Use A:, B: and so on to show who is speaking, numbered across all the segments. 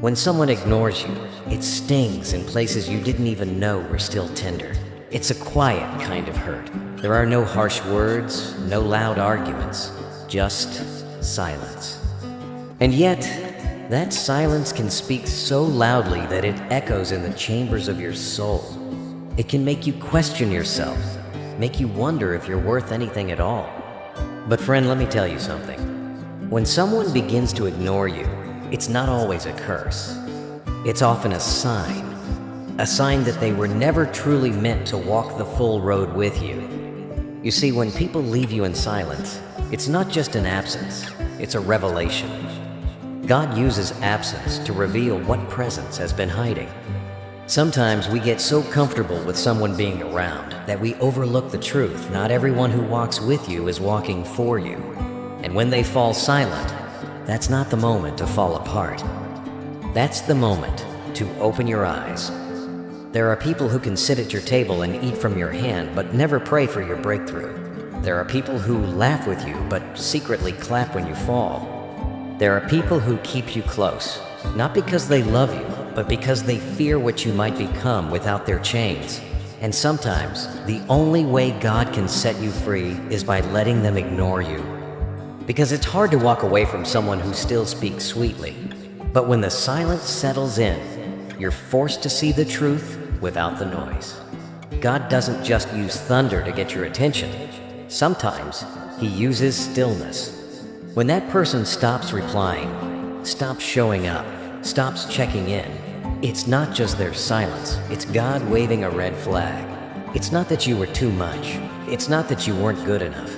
A: When someone ignores you, it stings in places you didn't even know were still tender. It's a quiet kind of hurt. There are no harsh words, no loud arguments, just silence. And yet, that silence can speak so loudly that it echoes in the chambers of your soul. It can make you question yourself, make you wonder if you're worth anything at all. But friend, let me tell you something. When someone begins to ignore you, it's not always a curse. It's often a sign that they were never truly meant to walk the full road with you. You see, when people leave you in silence, it's not just an absence, it's a revelation. God uses absence to reveal what presence has been hiding. Sometimes we get so comfortable with someone being around that we overlook the truth. Not everyone who walks with you is walking for you. And when they fall silent, that's not the moment to fall apart. That's the moment to open your eyes. There are people who can sit at your table and eat from your hand but never pray for your breakthrough. There are people who laugh with you but secretly clap when you fall. There are people who keep you close, not because they love you, but because they fear what you might become without their chains. And sometimes, the only way God can set you free is by letting them ignore you. Because it's hard to walk away from someone who still speaks sweetly. But when the silence settles in, you're forced to see the truth without the noise. God doesn't just use thunder to get your attention. Sometimes, He uses stillness. When that person stops replying, stops showing up, stops checking in, it's not just their silence, it's God waving a red flag. It's not that you were too much. It's not that you weren't good enough.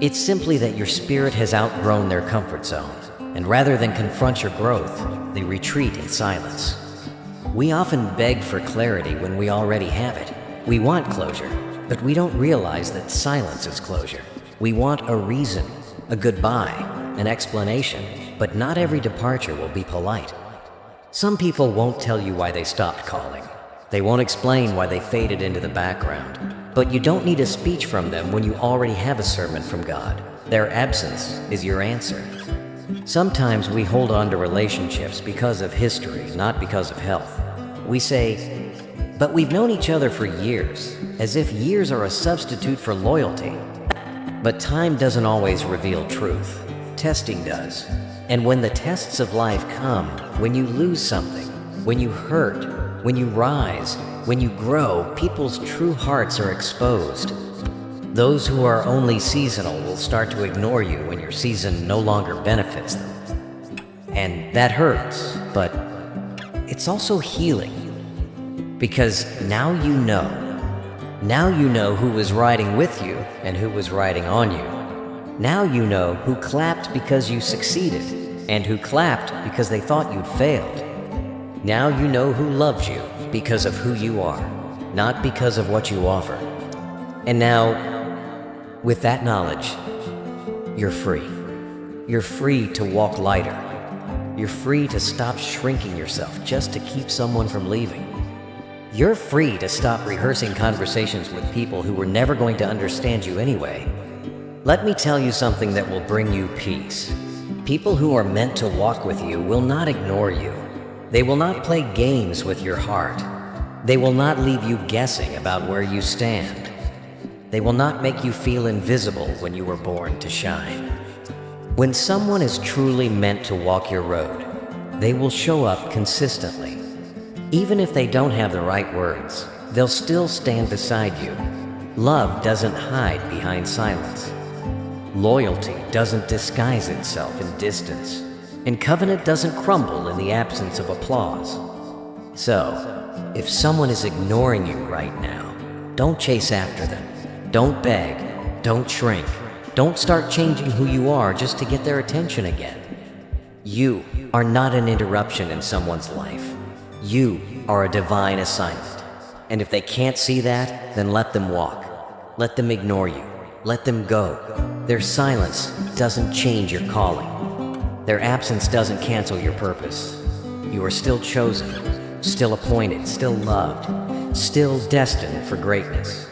A: It's simply that your spirit has outgrown their comfort zone, and rather than confront your growth, they retreat in silence. We often beg for clarity when we already have it. We want closure, but we don't realize that silence is closure. We want a reason, a goodbye, an explanation, but not every departure will be polite. Some people won't tell you why they stopped calling. They won't explain why they faded into the background. But you don't need a speech from them when you already have a sermon from God. Their absence is your answer. Sometimes we hold on to relationships because of history, not because of health. We say, but we've known each other for years, as if years are a substitute for loyalty. But time doesn't always reveal truth. Testing does. And when the tests of life come, when you lose something, when you hurt, when you rise, when you grow, people's true hearts are exposed. Those who are only seasonal will start to ignore you when your season no longer benefits them. And that hurts, but it's also healing. Because now you know. Now you know who was riding with you and who was riding on you. Now you know who clapped because you succeeded and who clapped because they thought you'd failed. Now you know who loves you because of who you are, not because of what you offer. And now, with that knowledge, you're free. You're free to walk lighter. You're free to stop shrinking yourself just to keep someone from leaving. You're free to stop rehearsing conversations with people who were never going to understand you anyway. Let me tell you something that will bring you peace. People who are meant to walk with you will not ignore you. They will not play games with your heart. They will not leave you guessing about where you stand. They will not make you feel invisible when you were born to shine. When someone is truly meant to walk your road, they will show up consistently. Even if they don't have the right words, they'll still stand beside you. Love doesn't hide behind silence. Loyalty doesn't disguise itself in distance. And covenant doesn't crumble in the absence of applause. So, if someone is ignoring you right now, don't chase after them. Don't beg. Don't shrink. Don't start changing who you are just to get their attention again. You are not an interruption in someone's life. You are a divine assignment. And if they can't see that, then let them walk. Let them ignore you. Let them go. Their silence doesn't change your calling. Their absence doesn't cancel your purpose. You are still chosen, still appointed, still loved, still destined for greatness.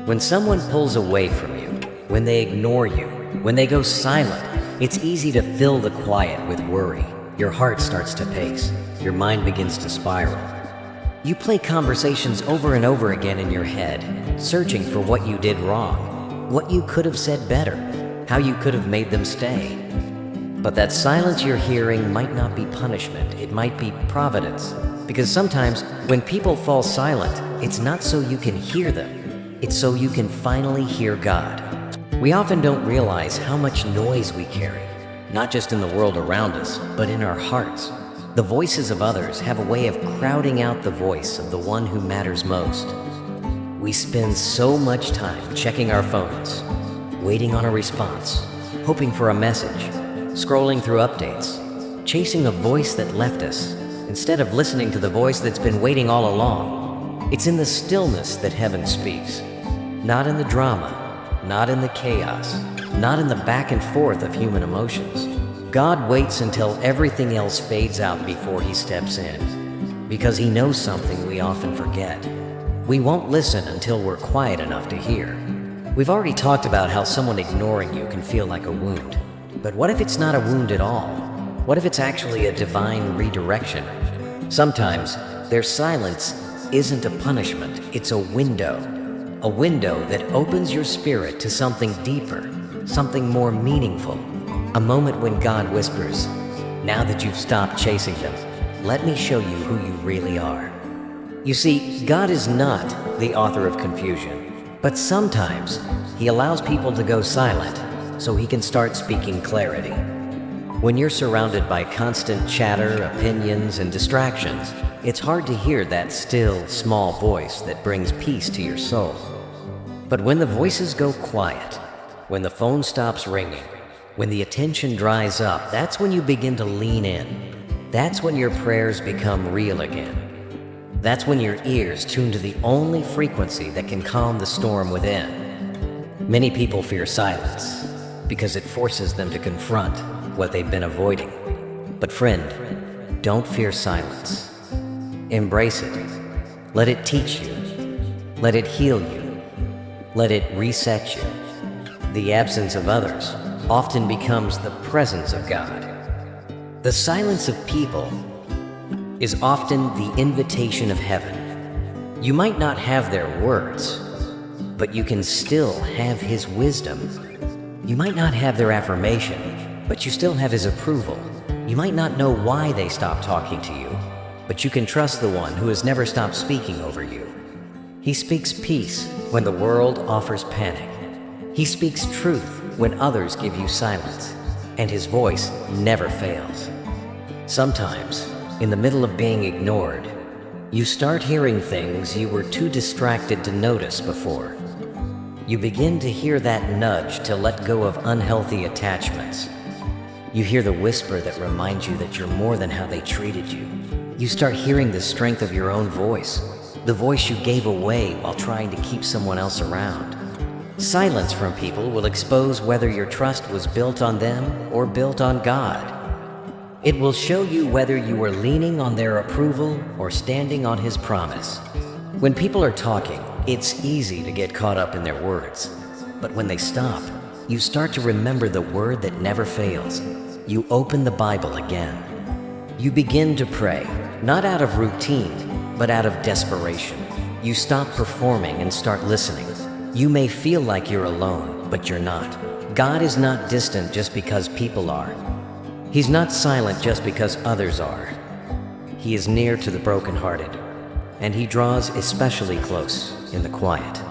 A: When someone pulls away from you, when they ignore you, when they go silent, it's easy to fill the quiet with worry. Your heart starts to pace. Your mind begins to spiral. You play conversations over and over again in your head, searching for what you did wrong, what you could have said better, how you could have made them stay. But that silence you're hearing might not be punishment, it might be providence. Because sometimes when people fall silent, it's not so you can hear them, it's so you can finally hear God. We often don't realize how much noise we carry, not just in the world around us, but in our hearts. The voices of others have a way of crowding out the voice of the one who matters most. We spend so much time checking our phones, waiting on a response, hoping for a message, scrolling through updates, chasing a voice that left us, instead of listening to the voice that's been waiting all along. It's in the stillness that heaven speaks, not in the drama, not in the chaos, not in the back and forth of human emotions. God waits until everything else fades out before he steps in, because he knows something we often forget. We won't listen until we're quiet enough to hear. We've already talked about how someone ignoring you can feel like a wound. But what if it's not a wound at all? What if it's actually a divine redirection? Sometimes their silence isn't a punishment, it's a window that opens your spirit to something deeper, something more meaningful. A moment when God whispers, "Now that you've stopped chasing them, let me show you who you really are." You see, God is not the author of confusion, but sometimes he allows people to go silent so he can start speaking clarity. When you're surrounded by constant chatter, opinions, and distractions, it's hard to hear that still, small voice that brings peace to your soul. But when the voices go quiet, when the phone stops ringing, when the attention dries up, that's when you begin to lean in. That's when your prayers become real again. That's when your ears tune to the only frequency that can calm the storm within. Many people fear silence because it forces them to confront what they've been avoiding. But friend, don't fear silence. Embrace it. Let it teach you. Let it heal you. Let it reset you. The absence of others often becomes the presence of God. The silence of people is often the invitation of heaven. You might not have their words, but you can still have his wisdom. You might not have their affirmation, but you still have his approval. You might not know why they stopped talking to you, but you can trust the one who has never stopped speaking over you. He speaks peace when the world offers panic. He speaks truth when others give you silence, and his voice never fails. Sometimes, in the middle of being ignored, you start hearing things you were too distracted to notice before. You begin to hear that nudge to let go of unhealthy attachments. You hear the whisper that reminds you that you're more than how they treated you. You start hearing the strength of your own voice, the voice you gave away while trying to keep someone else around. Silence from people will expose whether your trust was built on them or built on God. It will show you whether you were leaning on their approval or standing on his promise. When people are talking, it's easy to get caught up in their words. But when they stop, you start to remember the word that never fails. You open the Bible again. You begin to pray, not out of routine, but out of desperation. You stop performing and start listening. You may feel like you're alone, but you're not. God is not distant just because people are. He's not silent just because others are. He is near to the brokenhearted, and he draws especially close in the quiet.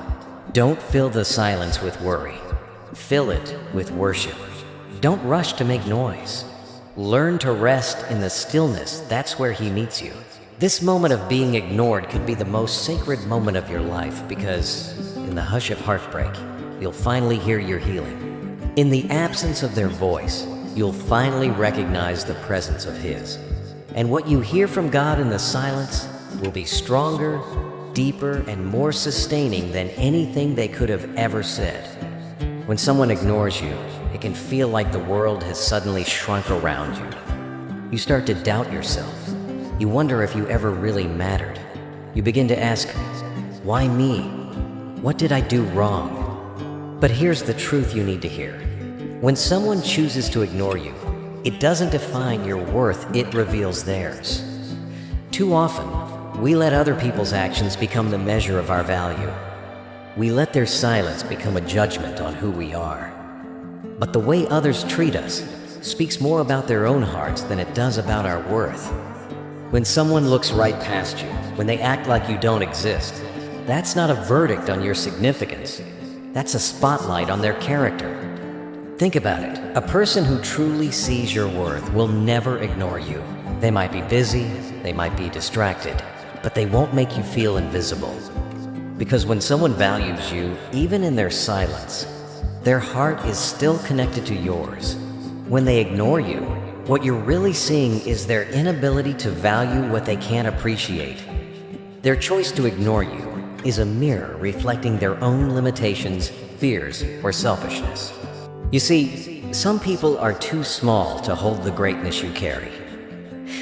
A: Don't fill the silence with worry. Fill it with worship. Don't rush to make noise. Learn to rest in the stillness. That's where he meets you. This moment of being ignored could be the most sacred moment of your life, because in the hush of heartbreak, you'll finally hear your healing. In the absence of their voice, you'll finally recognize the presence of his. And what you hear from God in the silence will be stronger, deeper, and more sustaining than anything they could have ever said. When someone ignores you, it can feel like the world has suddenly shrunk around you. You start to doubt yourself. You wonder if you ever really mattered. You begin to ask, why me? What did I do wrong? But here's the truth you need to hear. When someone chooses to ignore you, It doesn't define your worth, it reveals theirs. Too often, we let other people's actions become the measure of our value. We let their silence become a judgment on who we are. But the way others treat us speaks more about their own hearts than it does about our worth. When someone looks right past you, when they act like you don't exist, that's not a verdict on your significance. That's a spotlight on their character. Think about it. A person who truly sees your worth will never ignore you. They might be busy, they might be distracted, but they won't make you feel invisible. Because when someone values you, even in their silence, their heart is still connected to yours. When they ignore you, what you're really seeing is their inability to value what they can't appreciate. Their choice to ignore you is a mirror reflecting their own limitations, fears, or selfishness. You see, some people are too small to hold the greatness you carry.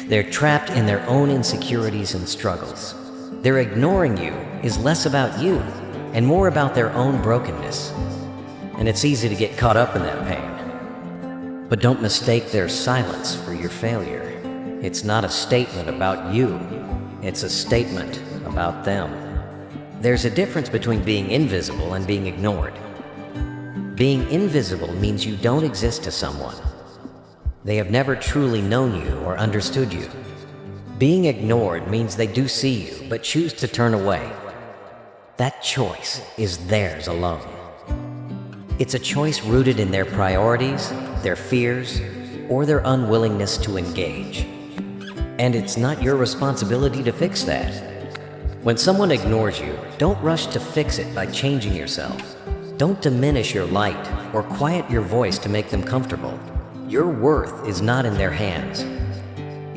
A: They're trapped in their own insecurities and struggles. Their ignoring you is less about you and more about their own brokenness. And it's easy to get caught up in that pain. But don't mistake their silence for your failure. It's not a statement about you. It's a statement about them. There's a difference between being invisible and being ignored. Being invisible means you don't exist to someone. They have never truly known you or understood you. Being ignored means they do see you, but choose to turn away. That choice is theirs alone. It's a choice rooted in their priorities, their fears, or their unwillingness to engage. And it's not your responsibility to fix that. When someone ignores you, don't rush to fix it by changing yourself. Don't diminish your light or quiet your voice to make them comfortable. Your worth is not in their hands.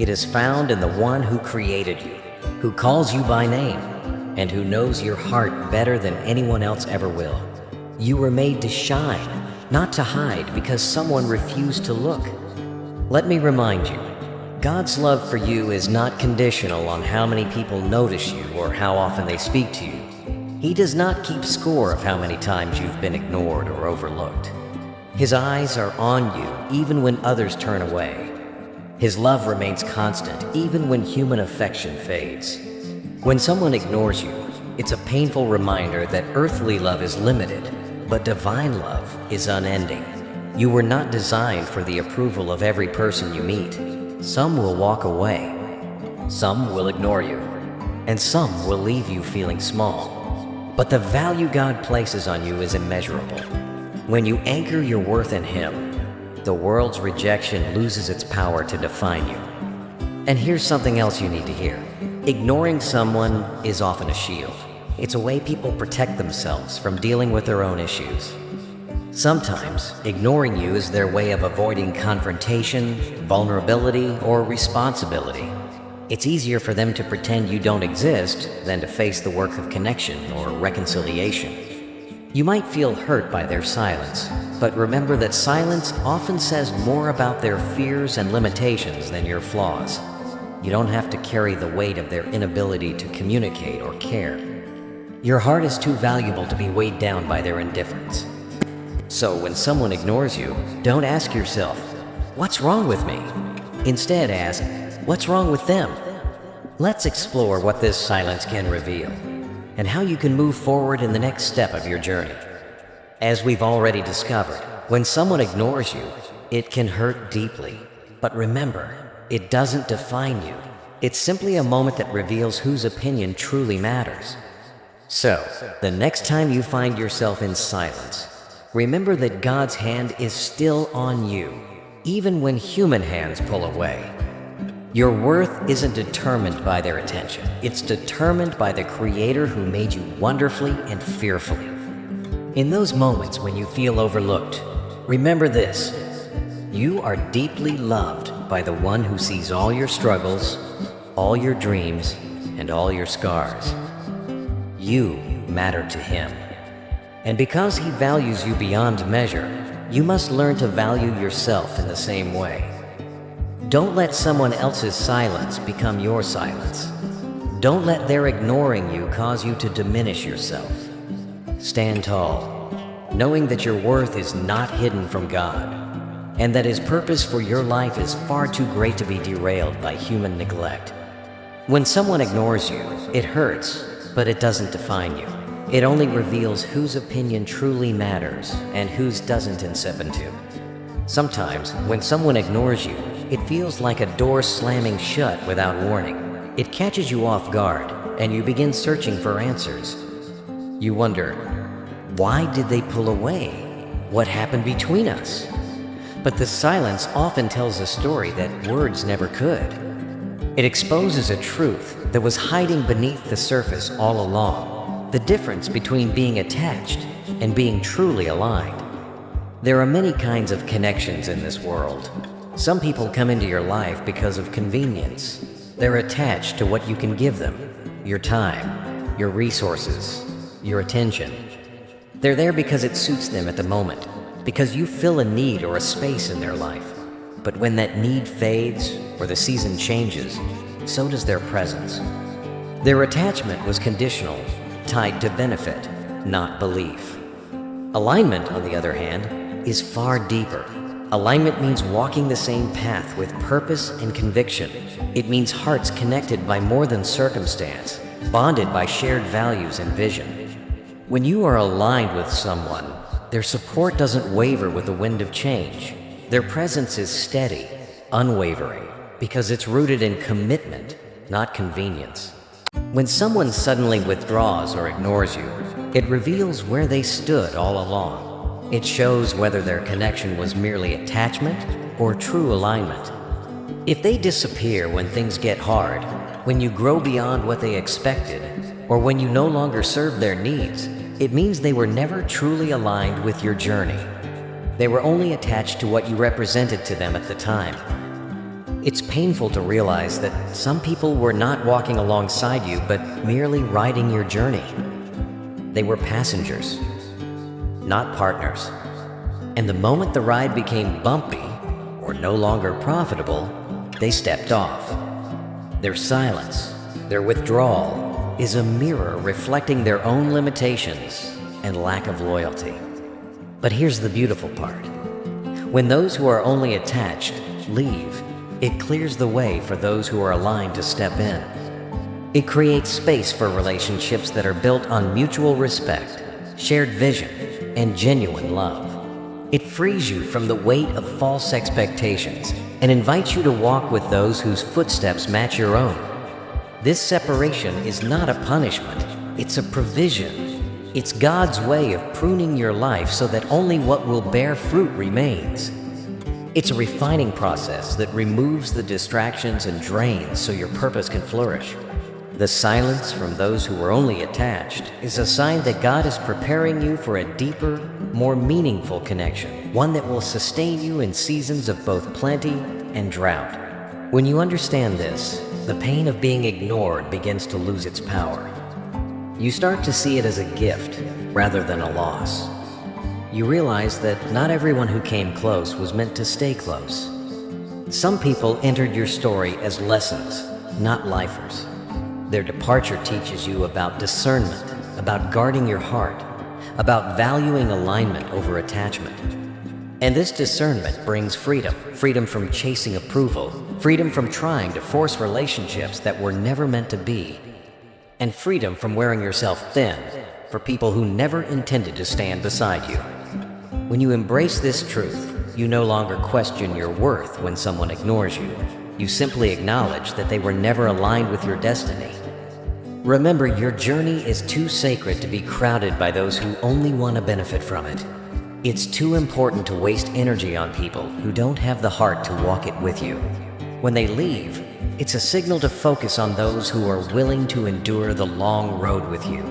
A: It is found in the one who created you, who calls you by name, and who knows your heart better than anyone else ever will. You were made to shine, not to hide because someone refused to look. Let me remind you, God's love for you is not conditional on how many people notice you or how often they speak to you. He does not keep score of how many times you've been ignored or overlooked. His eyes are on you even when others turn away. His love remains constant even when human affection fades. When someone ignores you, it's a painful reminder that earthly love is limited, but divine love is unending. You were not designed for the approval of every person you meet. Some will walk away, some will ignore you, and some will leave you feeling small. But the value God places on you is immeasurable. When you anchor your worth in Him, the world's rejection loses its power to define you. And here's something else you need to hear. Ignoring someone is often a shield. It's a way people protect themselves from dealing with their own issues. Sometimes, ignoring you is their way of avoiding confrontation, vulnerability, or responsibility. It's easier for them to pretend you don't exist than to face the work of connection or reconciliation. You might feel hurt by their silence, but remember that silence often says more about their fears and limitations than your flaws. You don't have to carry the weight of their inability to communicate or care. Your heart is too valuable to be weighed down by their indifference. So when someone ignores you, don't ask yourself, "What's wrong with me?" Instead ask, "What's wrong with them?" Let's explore what this silence can reveal, and how you can move forward in the next step of your journey. As we've already discovered, when someone ignores you, it can hurt deeply. But remember, it doesn't define you. It's simply a moment that reveals whose opinion truly matters. So, the next time you find yourself in silence, remember that God's hand is still on you, even when human hands pull away. Your worth isn't determined by their attention. It's determined by the Creator who made you wonderfully and fearfully. In those moments when you feel overlooked, remember this: you are deeply loved by the one who sees all your struggles, all your dreams, and all your scars. You matter to Him. And because He values you beyond measure, you must learn to value yourself in the same way. Don't let someone else's silence become your silence. Don't let their ignoring you cause you to diminish yourself. Stand tall, knowing that your worth is not hidden from God. and that his purpose for your life is far too great to be derailed by human neglect. When someone ignores you, it hurts, but it doesn't define you. It only reveals whose opinion truly matters and whose doesn't in step into. Sometimes, when someone ignores you, it feels like a door slamming shut without warning. It catches you off guard, and you begin searching for answers. You wonder, why did they pull away? What happened between us? But the silence often tells a story that words never could. It exposes a truth that was hiding beneath the surface all along, the difference between being attached and being truly aligned. There are many kinds of connections in this world. Some people come into your life because of convenience. They're attached to what you can give them, your time, your resources, your attention. They're there because it suits them at the moment, because you fill a need or a space in their life. But when that need fades or the season changes, so does their presence. Their attachment was conditional, tied to benefit, not belief. Alignment, on the other hand, is far deeper. Alignment means walking the same path with purpose and conviction. It means hearts connected by more than circumstance, bonded by shared values and vision. When you are aligned with someone, their support doesn't waver with the wind of change. Their presence is steady, unwavering, because it's rooted in commitment, not convenience. When someone suddenly withdraws or ignores you, it reveals where they stood all along. It shows whether their connection was merely attachment or true alignment. If they disappear when things get hard, when you grow beyond what they expected, or when you no longer serve their needs, it means they were never truly aligned with your journey. They were only attached to what you represented to them at the time. It's painful to realize that some people were not walking alongside you, but merely riding your journey. They were passengers, not partners. And the moment the ride became bumpy or no longer profitable, they stepped off. Their silence, their withdrawal, is a mirror reflecting their own limitations and lack of loyalty. But here's the beautiful part. When those who are only attached leave, it clears the way for those who are aligned to step in. It creates space for relationships that are built on mutual respect, shared vision, and genuine love. It frees you from the weight of false expectations and invites you to walk with those whose footsteps match your own. This separation is not a punishment, it's a provision. It's God's way of pruning your life so that only what will bear fruit remains. It's a refining process that removes the distractions and drains so your purpose can flourish. The silence from those who are only attached is a sign that God is preparing you for a deeper, more meaningful connection, one that will sustain you in seasons of both plenty and drought. When you understand this, the pain of being ignored begins to lose its power. You start to see it as a gift rather than a loss. You realize that not everyone who came close was meant to stay close. Some people entered your story as lessons, not lifers. Their departure teaches you about discernment, about guarding your heart, about valuing alignment over attachment. And this discernment brings freedom, freedom from chasing approval, freedom from trying to force relationships that were never meant to be, and freedom from wearing yourself thin for people who never intended to stand beside you. When you embrace this truth, you no longer question your worth when someone ignores you. You simply acknowledge that they were never aligned with your destiny. Remember, your journey is too sacred to be crowded by those who only want to benefit from it. It's too important to waste energy on people who don't have the heart to walk it with you. When they leave, it's a signal to focus on those who are willing to endure the long road with you,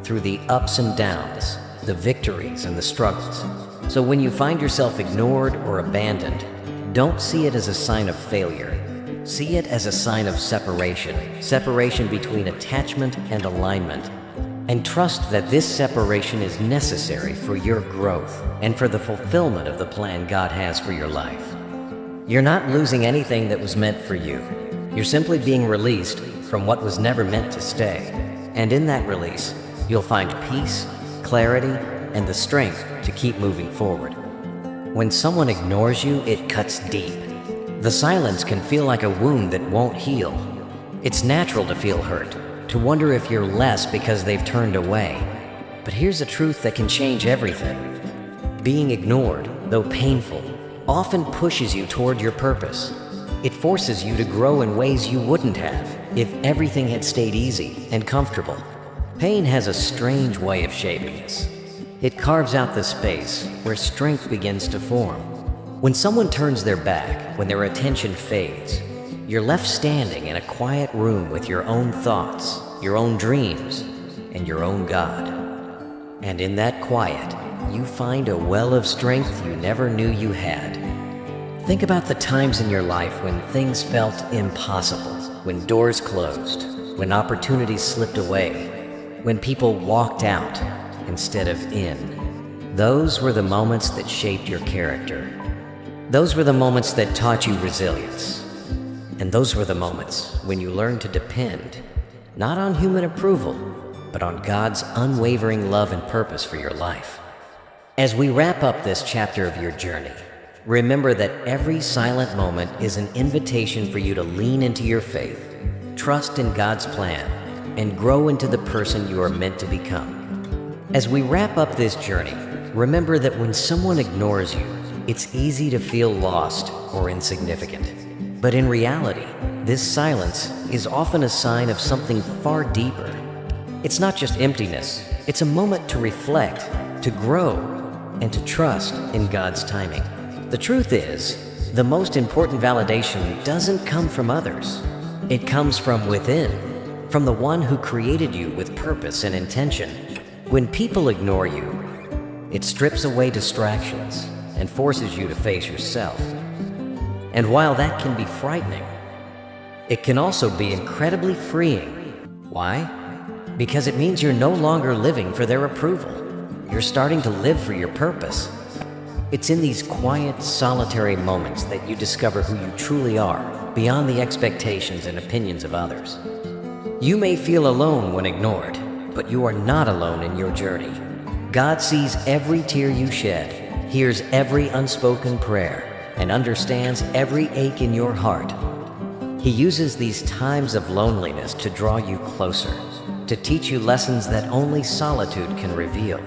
A: through the ups and downs, the victories and the struggles. So when you find yourself ignored or abandoned, don't see it as a sign of failure. See it as a sign of separation between attachment and alignment. And trust that this separation is necessary for your growth and for the fulfillment of the plan God has for your life. You're not losing anything that was meant for you. You're simply being released from what was never meant to stay. And in that release, you'll find peace, clarity, and the strength to keep moving forward. When someone ignores you, it cuts deep. The silence can feel like a wound that won't heal. It's natural to feel hurt, to wonder if you're less because they've turned away. But here's a truth that can change everything. Being ignored, though painful, often pushes you toward your purpose. It forces you to grow in ways you wouldn't have if everything had stayed easy and comfortable. Pain has a strange way of shaping us. It carves out the space where strength begins to form. When someone turns their back, when their attention fades, you're left standing in a quiet room with your own thoughts, your own dreams, and your own God. And in that quiet, you find a well of strength you never knew you had. Think about the times in your life when things felt impossible, when doors closed, when opportunities slipped away, when people walked out instead of in. Those were the moments that shaped your character. Those were the moments that taught you resilience. And those were the moments when you learned to depend, not on human approval, but on God's unwavering love and purpose for your life. As we wrap up this chapter of your journey, remember that every silent moment is an invitation for you to lean into your faith, trust in God's plan, and grow into the person you are meant to become. As we wrap up this journey, remember that when someone ignores you, it's easy to feel lost or insignificant. But in reality, this silence is often a sign of something far deeper. It's not just emptiness, it's a moment to reflect, to grow, and to trust in God's timing. The truth is, the most important validation doesn't come from others. It comes from within, from the one who created you with purpose and intention. When people ignore you, it strips away distractions and forces you to face yourself. And while that can be frightening, it can also be incredibly freeing. Why? Because it means you're no longer living for their approval. You're starting to live for your purpose. It's in these quiet, solitary moments that you discover who you truly are, beyond the expectations and opinions of others. You may feel alone when ignored, but you are not alone in your journey. God sees every tear you shed, hears every unspoken prayer, and understands every ache in your heart. He uses these times of loneliness to draw you closer, to teach you lessons that only solitude can reveal.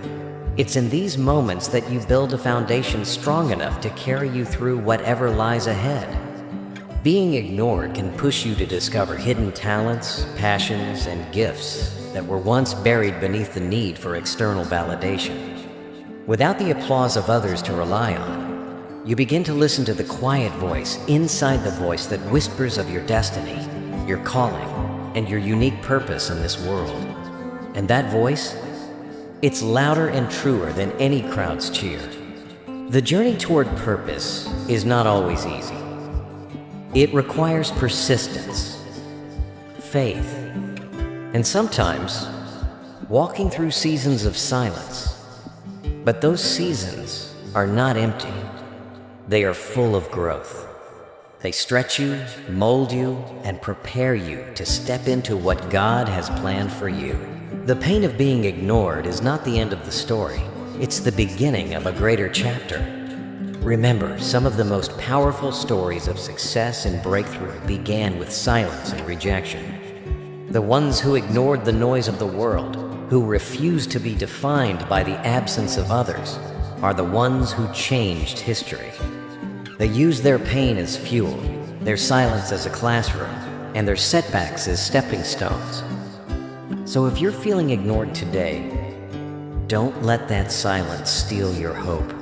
A: It's in these moments that you build a foundation strong enough to carry you through whatever lies ahead. Being ignored can push you to discover hidden talents, passions, and gifts that were once buried beneath the need for external validation. Without the applause of others to rely on, you begin to listen to the quiet voice inside the voice that whispers of your destiny, your calling, and your unique purpose in this world. And that voice? It's louder and truer than any crowd's cheer. The journey toward purpose is not always easy. It requires persistence, faith, and sometimes walking through seasons of silence. But those seasons are not empty. They are full of growth. They stretch you, mold you, and prepare you to step into what God has planned for you. The pain of being ignored is not the end of the story. It's the beginning of a greater chapter. Remember, some of the most powerful stories of success and breakthrough began with silence and rejection. The ones who ignored the noise of the world, who refused to be defined by the absence of others, are the ones who changed history. They used their pain as fuel, their silence as a classroom, and their setbacks as stepping stones. So if you're feeling ignored today, don't let that silence steal your hope.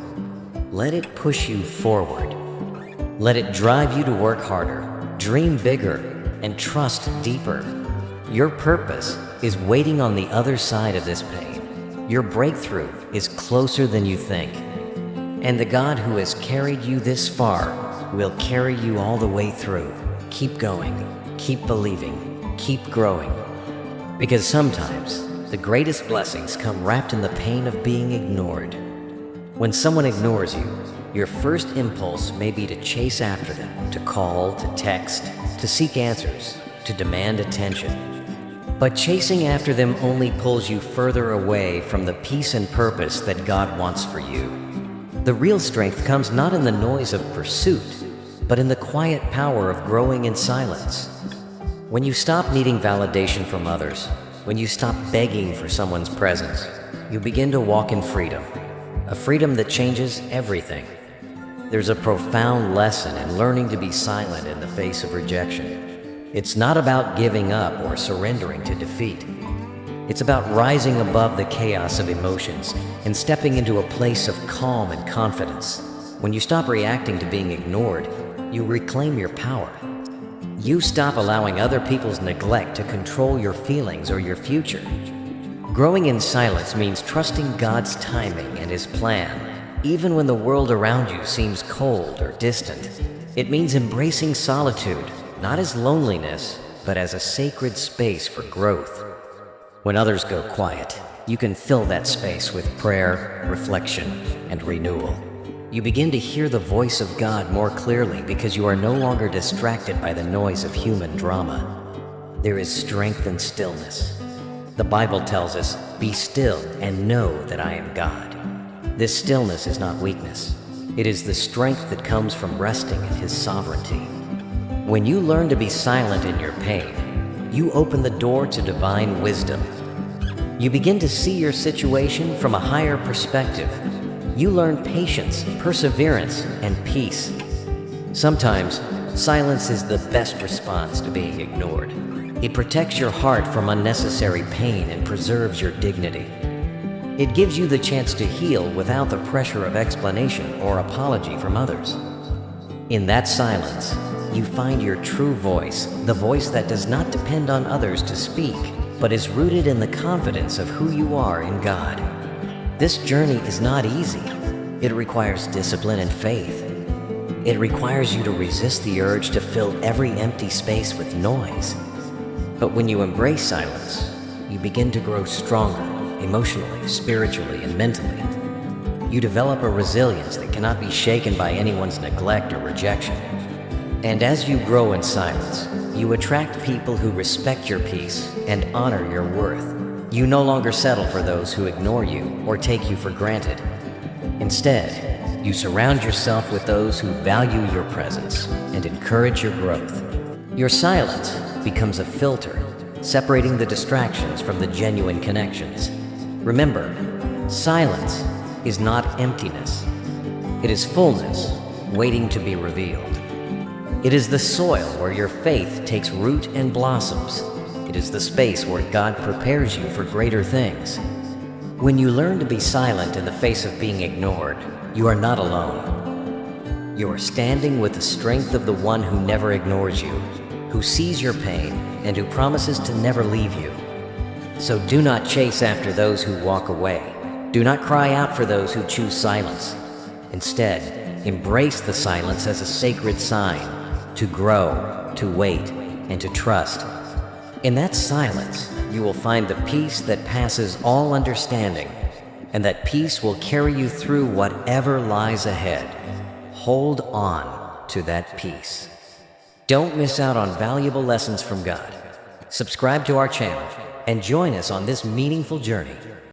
A: Let it push you forward. Let it drive you to work harder, dream bigger, and trust deeper. Your purpose is waiting on the other side of this pain. Your breakthrough is closer than you think. And the God who has carried you this far will carry you all the way through. Keep going, keep believing, keep growing. Because sometimes the greatest blessings come wrapped in the pain of being ignored. When someone ignores you, your first impulse may be to chase after them, to call, to text, to seek answers, to demand attention. But chasing after them only pulls you further away from the peace and purpose that God wants for you. The real strength comes not in the noise of pursuit, but in the quiet power of growing in silence. When you stop needing validation from others, when you stop begging for someone's presence, you begin to walk in freedom, a freedom that changes everything. There's a profound lesson in learning to be silent in the face of rejection. It's not about giving up or surrendering to defeat. It's about rising above the chaos of emotions and stepping into a place of calm and confidence. When you stop reacting to being ignored, you reclaim your power. You stop allowing other people's neglect to control your feelings or your future. Growing in silence means trusting God's timing and His plan, even when the world around you seems cold or distant. It means embracing solitude, not as loneliness, but as a sacred space for growth. When others go quiet, you can fill that space with prayer, reflection, and renewal. You begin to hear the voice of God more clearly because you are no longer distracted by the noise of human drama. There is strength in stillness. The Bible tells us, "Be still and know that I am God." This stillness is not weakness. It is the strength that comes from resting in His sovereignty. When you learn to be silent in your pain, you open the door to divine wisdom. You begin to see your situation from a higher perspective. You learn patience, perseverance, and peace. Sometimes, silence is the best response to being ignored. It protects your heart from unnecessary pain and preserves your dignity. It gives you the chance to heal without the pressure of explanation or apology from others. In that silence, you find your true voice, the voice that does not depend on others to speak, but is rooted in the confidence of who you are in God. This journey is not easy. It requires discipline and faith. It requires you to resist the urge to fill every empty space with noise. But when you embrace silence, you begin to grow stronger, emotionally, spiritually, and mentally. You develop a resilience that cannot be shaken by anyone's neglect or rejection. And as you grow in silence, you attract people who respect your peace and honor your worth. You no longer settle for those who ignore you or take you for granted. Instead, you surround yourself with those who value your presence and encourage your growth. Your silence becomes a filter, separating the distractions from the genuine connections. Remember, silence is not emptiness. It is fullness, waiting to be revealed. It is the soil where your faith takes root and blossoms. It is the space where God prepares you for greater things. When you learn to be silent in the face of being ignored, you are not alone. You are standing with the strength of the one who never ignores you, who sees your pain, and who promises to never leave you. So do not chase after those who walk away. Do not cry out for those who choose silence. Instead, embrace the silence as a sacred sign to grow, to wait, and to trust. In that silence, you will find the peace that passes all understanding, and that peace will carry you through whatever lies ahead. Hold on to that peace. Don't miss out on valuable lessons from God. Subscribe to our channel and join us on this meaningful journey.